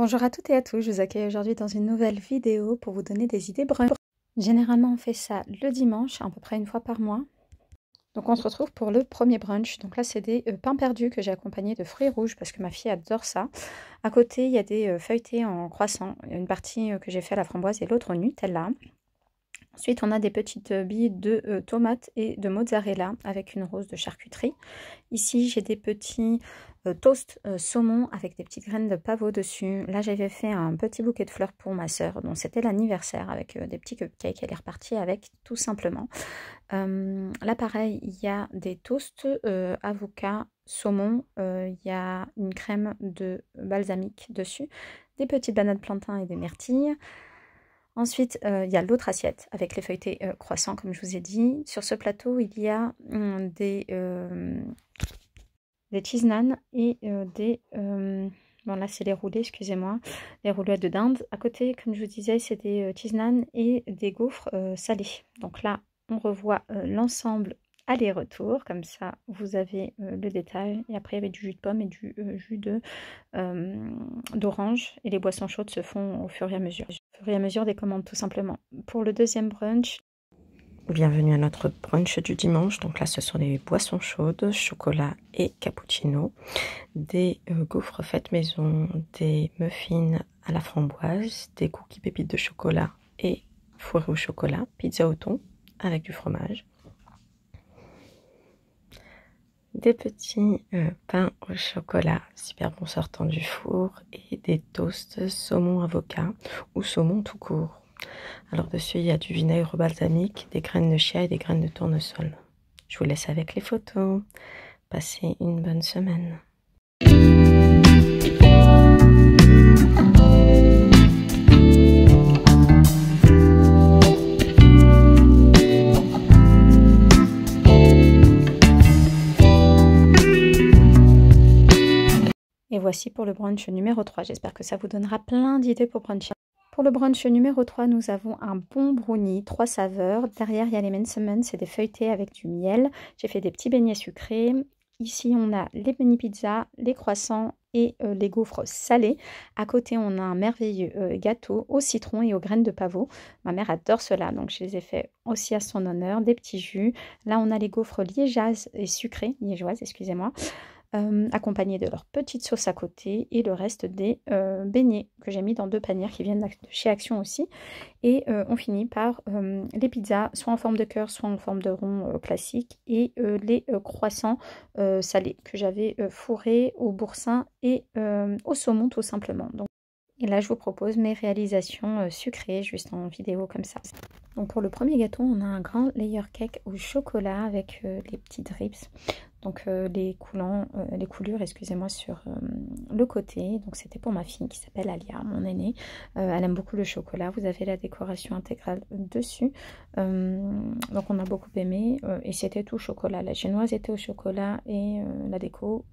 Bonjour à toutes et à tous, je vous accueille aujourd'hui dans une nouvelle vidéo pour vous donner des idées brunch. Généralement on fait ça le dimanche, à peu près une fois par mois. Donc on se retrouve pour le premier brunch. Donc là c'est des pains perdus que j'ai accompagnés de fruits rouges parce que ma fille adore ça. À côté il y a des feuilletés en croissant, une partie que j'ai fait à la framboise et l'autre au Nutella. Ensuite, on a des petites billes de tomates et de mozzarella avec une rose de charcuterie. Ici, j'ai des petits toasts saumon avec des petites graines de pavot dessus. Là, j'avais fait un petit bouquet de fleurs pour ma sœur, dont c'était l'anniversaire, avec des petits cupcakes. Elle est repartie avec, tout simplement. Là, pareil, il y a des toasts avocat, saumon. Il y a une crème de balsamique dessus, des petites bananes plantains et des myrtilles. Ensuite, il y a l'autre assiette avec les feuilletés croissants, comme je vous ai dit. Sur ce plateau, il y a des cheese naan et bon là, c'est les roulés, excusez-moi, les roulettes de dinde. À côté, comme je vous disais, c'est des cheese naan et des gaufres salés. Donc là, on revoit l'ensemble aller-retour, comme ça vous avez le détail. Et après il y avait du jus de pomme et du jus d'orange, et les boissons chaudes se font au fur et à mesure des commandes, tout simplement. Pour le deuxième brunch, bienvenue à notre brunch du dimanche. Donc là ce sont des boissons chaudes, chocolat et cappuccino, des gaufres faites maison, des muffins à la framboise, des cookies pépites de chocolat et fourrés au chocolat, pizza au thon avec du fromage, des petits pains au chocolat super bon sortant du four et des toasts saumon avocat ou saumon tout court. Alors dessus il y a du vinaigre balsamique, des graines de chia et des graines de tournesol. Je vous laisse avec les photos. Passez une bonne semaine. Et voici pour le brunch numéro 3. J'espère que ça vous donnera plein d'idées pour bruncher. Pour le brunch numéro 3, nous avons un bon brownie, 3 saveurs. Derrière, il y a les Mensemans, c'est des feuilletés avec du miel. J'ai fait des petits beignets sucrés. Ici, on a les mini pizzas, les croissants et les gaufres salées. À côté, on a un merveilleux gâteau au citron et aux graines de pavot. Ma mère adore cela, donc je les ai fait aussi à son honneur. Des petits jus. Là, on a les gaufres liégeoises et sucrées, excusez-moi. Accompagnés de leur petite sauce à côté, et le reste des beignets que j'ai mis dans 2 paniers qui viennent de chez Action aussi. Et on finit par les pizzas, soit en forme de cœur, soit en forme de rond classique, et les croissants salés que j'avais fourrés au boursin et au saumon, tout simplement. Donc, et là, je vous propose mes réalisations sucrées, juste en vidéo comme ça. Donc pour le premier gâteau, on a un grand layer cake au chocolat avec les petits drips. Donc les coulures, excusez-moi, sur le côté. Donc c'était pour ma fille qui s'appelle Alia, mon aînée. Elle aime beaucoup le chocolat. Vous avez la décoration intégrale dessus. Donc on a beaucoup aimé. Et c'était tout chocolat. La génoise était au chocolat et la déco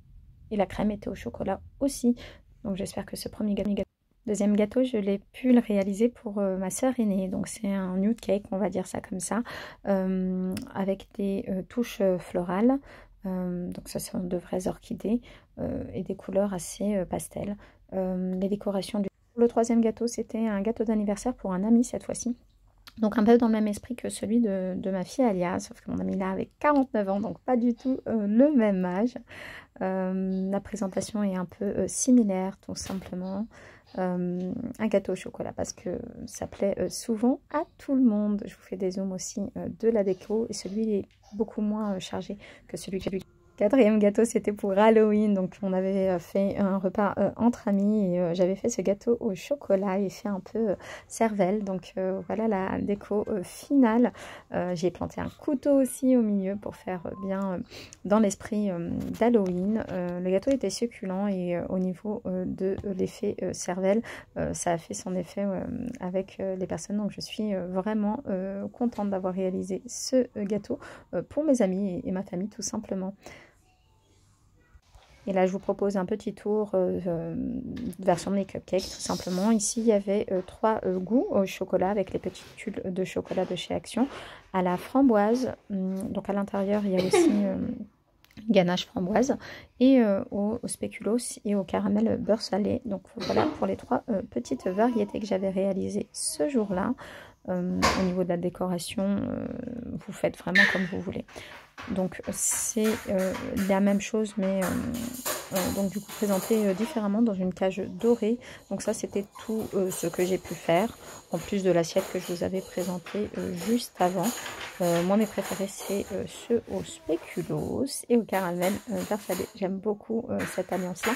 et la crème était au chocolat aussi. Donc j'espère que ce premier gâteau... Deuxième gâteau, je l'ai pu le réaliser pour ma sœur aînée. Donc c'est un nude cake, on va dire ça comme ça, avec des touches florales. Donc ça sont de vraies orchidées et des couleurs assez pastel. Les décorations du... Le troisième gâteau, c'était un gâteau d'anniversaire pour un ami cette fois-ci. Donc un peu dans le même esprit que celui de ma fille Alia, sauf que mon ami là avait 49 ans, donc pas du tout le même âge. La présentation est un peu similaire, tout simplement. Un gâteau au chocolat parce que ça plaît souvent à tout le monde. Je vous fais des zooms aussi de la déco, et celui est beaucoup moins chargé que celui que j'ai. Quatrième gâteau, c'était pour Halloween, donc on avait fait un repas entre amis, et j'avais fait ce gâteau au chocolat, il fait un peu cervelle, donc voilà la déco finale. J'ai planté un couteau aussi au milieu pour faire bien dans l'esprit d'Halloween. Le gâteau était succulent, et au niveau de l'effet cervelle, ça a fait son effet avec les personnes, donc je suis vraiment contente d'avoir réalisé ce gâteau pour mes amis et ma famille, tout simplement. Et là, je vous propose un petit tour version de mes cupcakes, tout simplement. Ici, il y avait 3 goûts au chocolat avec les petites tuiles de chocolat de chez Action. À la framboise, donc à l'intérieur, il y a aussi ganache framboise et au spéculoos et au caramel beurre salé. Donc voilà pour les 3 petites variétés que j'avais réalisées ce jour-là. Au niveau de la décoration, vous faites vraiment comme vous voulez. Donc c'est la même chose, mais donc du coup présenté différemment dans une cage dorée. Donc ça c'était tout ce que j'ai pu faire, en plus de l'assiette que je vous avais présentée juste avant. Moi mes préférés c'est ceux au spéculoos et au caramel beurre salé. J'aime beaucoup cette alliance là.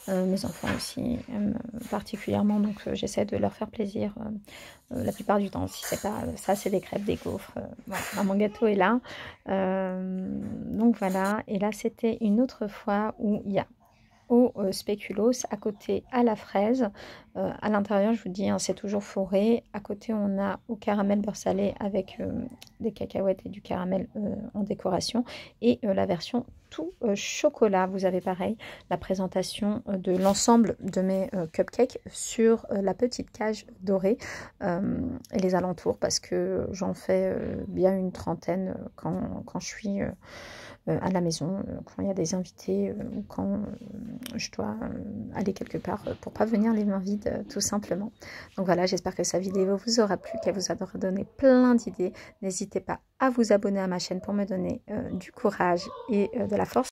Mes enfants aussi aiment particulièrement, donc j'essaie de leur faire plaisir la plupart du temps. Si c'est pas ça, c'est des crêpes, des gaufres. Voilà, mon gâteau est là. Donc voilà, et là c'était une autre fois où il y a au spéculoos, à côté à la fraise, à l'intérieur je vous dis hein, c'est toujours forêt, à côté on a au caramel beurre salé avec des cacahuètes et du caramel en décoration, et la version tout chocolat. Vous avez pareil la présentation de l'ensemble de mes cupcakes sur la petite cage dorée et les alentours, parce que j'en fais bien une trentaine quand je suis à la maison, quand il y a des invités ou quand je dois aller quelque part pour pas venir les mains vides tout simplement. Donc voilà, j'espère que cette vidéo vous aura plu, qu'elle vous aura donné plein d'idées. N'hésitez pas à vous abonner à ma chaîne pour me donner du courage et de la force.